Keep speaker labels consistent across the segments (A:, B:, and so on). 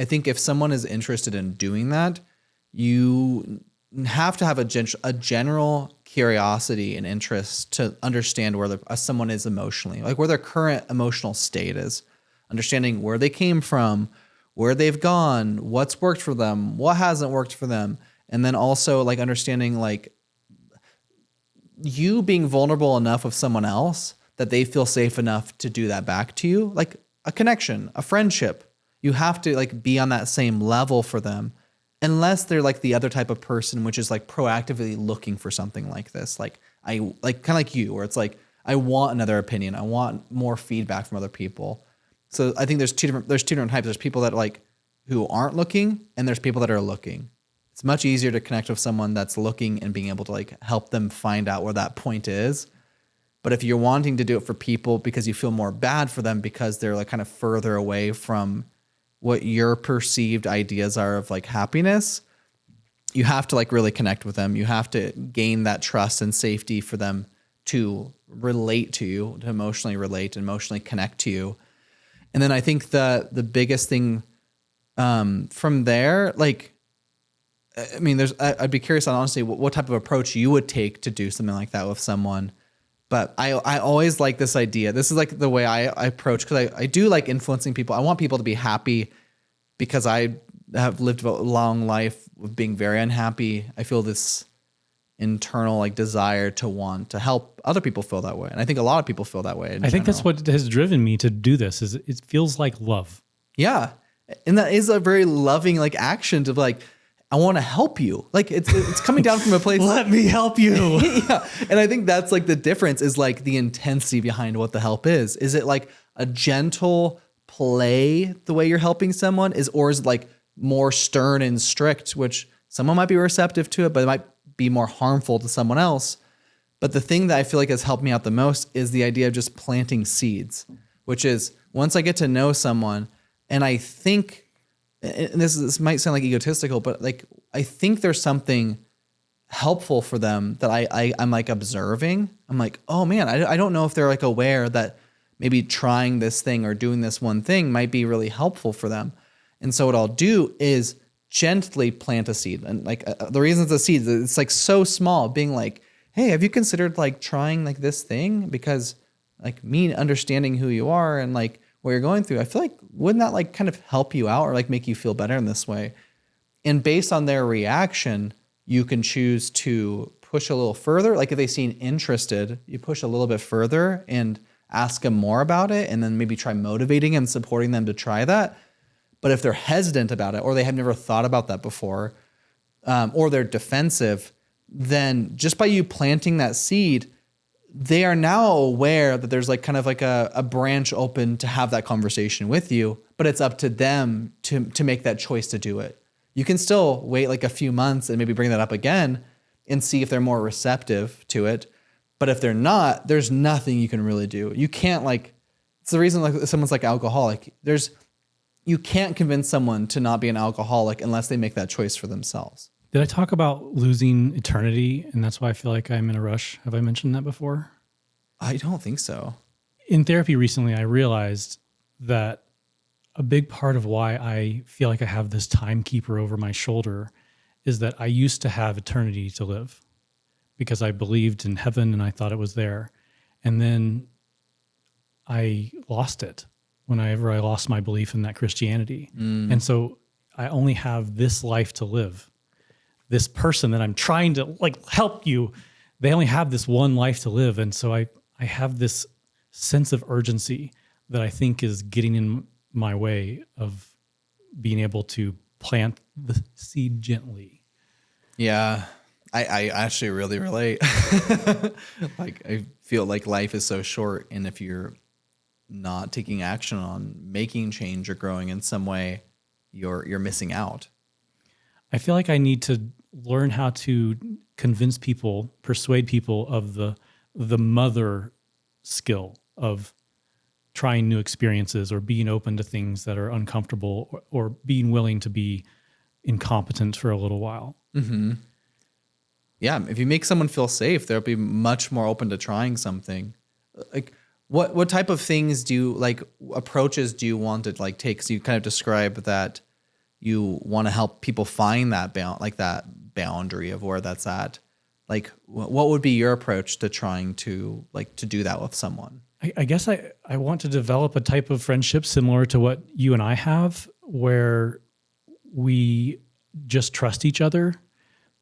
A: I think if someone is interested in doing that, you have to have a general curiosity and interest to understand where someone is emotionally, like where their current emotional state is, understanding where they came from, where they've gone, what's worked for them, what hasn't worked for them. And then also like understanding like you being vulnerable enough with someone else that they feel safe enough to do that back to you, like a connection, a friendship. You have to like be on that same level for them, unless they're like the other type of person, which is like proactively looking for something like this. Like I like kind of like you, where it's like, I want another opinion. I want more feedback from other people. So I think there's two different types. There's people that like who aren't looking, and there's people that are looking. It's much easier to connect with someone that's looking and being able to like help them find out where that point is. But if you're wanting to do it for people because you feel more bad for them because they're like kind of further away from what your perceived ideas are of like happiness, you have to like really connect with them. You have to gain that trust and safety for them to relate to you, to emotionally relate, emotionally connect to you. And then I think the biggest thing from there, like, I mean, I'd be curious on honestly what type of approach you would take to do something like that with someone. But I always like this idea. This is like the way I approach, because I do like influencing people. I want people to be happy because I have lived a long life of being very unhappy. I feel this internal like desire to want to help other people feel that way. And I think a lot of people feel that way.
B: I think that's what has driven me to do this, is it feels like love.
A: Yeah. And that is a very loving like action to like, I want to help you. Like it's coming down from a place.
B: Let me help you.
A: Yeah. And I think that's like the difference is like the intensity behind what the help is. Is it like a gentle play the way you're helping someone or is it like more stern and strict, which someone might be receptive to it, but it might be more harmful to someone else. But the thing that I feel like has helped me out the most is the idea of just planting seeds, which is once I get to know someone and I think, and this might sound like egotistical, but like I think there's something helpful for them that I'm like observing. I'm like, oh man, I don't know if they're like aware that maybe trying this thing or doing this one thing might be really helpful for them. And so what I'll do is gently plant a seed. And like the reason it's a seed, it's like so small, being like, hey, have you considered like trying like this thing? Because like me understanding who you are and like what you're going through, I feel like wouldn't that like kind of help you out or like make you feel better in this way? And based on their reaction, you can choose to push a little further. Like if they seem interested, you push a little bit further and ask them more about it, and then maybe try motivating and supporting them to try that. But if they're hesitant about it, or they have never thought about that before, or they're defensive, then just by you planting that seed, they are now aware that there's like kind of like a branch open to have that conversation with you, but it's up to them to make that choice to do it. You can still wait like a few months and maybe bring that up again and see if they're more receptive to it. But if they're not, there's nothing you can really do. You can't like, it's the reason like someone's like alcoholic. You can't convince someone to not be an alcoholic unless they make that choice for themselves.
B: Did I talk about losing eternity, and that's why I feel like I'm in a rush? Have I mentioned that before?
A: I don't think so.
B: In therapy recently, I realized that a big part of why I feel like I have this timekeeper over my shoulder is that I used to have eternity to live because I believed in heaven and I thought it was there. And then I lost it whenever I lost my belief in that Christianity. And so I only have this life to live. This person that I'm trying to like help you, they only have this one life to live. And so I have this sense of urgency that I think is getting in my way of being able to plant the seed gently.
A: Yeah, I actually really relate. Like I feel like life is so short, and if you're not taking action on making change or growing in some way, you're missing out.
B: I feel like I need to learn how to convince people, persuade people of the mother skill of trying new experiences or being open to things that are uncomfortable or being willing to be incompetent for a little while.
A: Mm-hmm. Yeah, if you make someone feel safe, they'll be much more open to trying something. Like what type of things do you like approaches do you want to like take? So you kind of describe that you want to help people find that that boundary of where that's at. Like, what would be your approach to trying to do that with someone?
B: I guess I want to develop a type of friendship similar to what you and I have, where we just trust each other.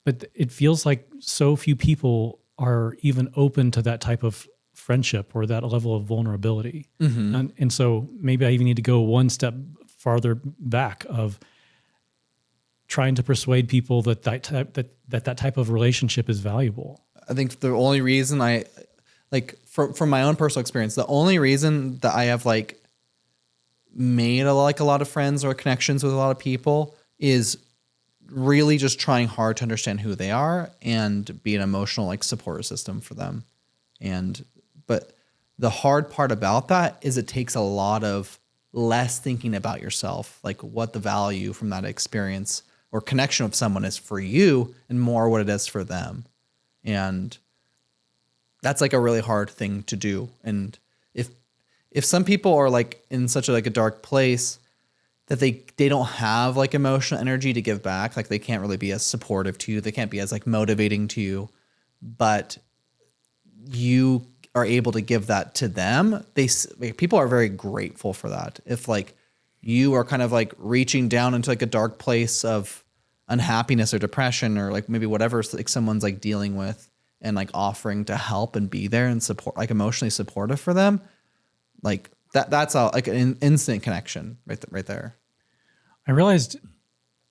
B: But it feels like so few people are even open to that type of friendship or that level of vulnerability. And so maybe I even need to go one step farther back of trying to persuade people that that type of relationship is valuable.
A: I think the only reason from my own personal experience, the only reason that I have made a lot of friends or connections with a lot of people is really just trying hard to understand who they are and be an emotional support system for them. But the hard part about that is it takes a lot of less thinking about yourself, like what the value from that experience or connection with someone is for you, and more what it is for them. And that's a really hard thing to do. And if some people are in such a dark place that they don't have emotional energy to give back, they can't really be as supportive to you, they can't be as motivating to you, but you are able to give that to them, people are very grateful for that. If you are kind of reaching down into a dark place of unhappiness or depression or maybe whatever someone's dealing with, and offering to help and be there and support, emotionally supportive for them, that's an instant connection right there.
B: I realized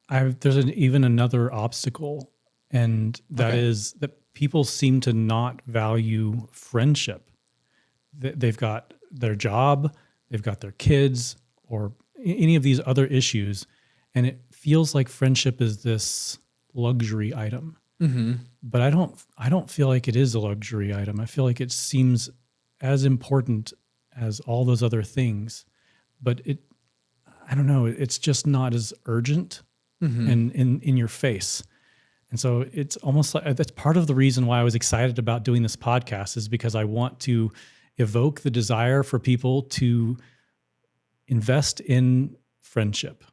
B: there's even another obstacle, and that is that people seem to not value friendship. They've got their job, they've got their kids, or any of these other issues, and it feels like friendship is this luxury item. But I don't feel like it is a luxury item. I feel like it seems as important as all those other things, but I don't know, it's just not as urgent and in your face. And so it's almost like that's part of the reason why I was excited about doing this podcast, is because I want to evoke the desire for people to invest in friendship,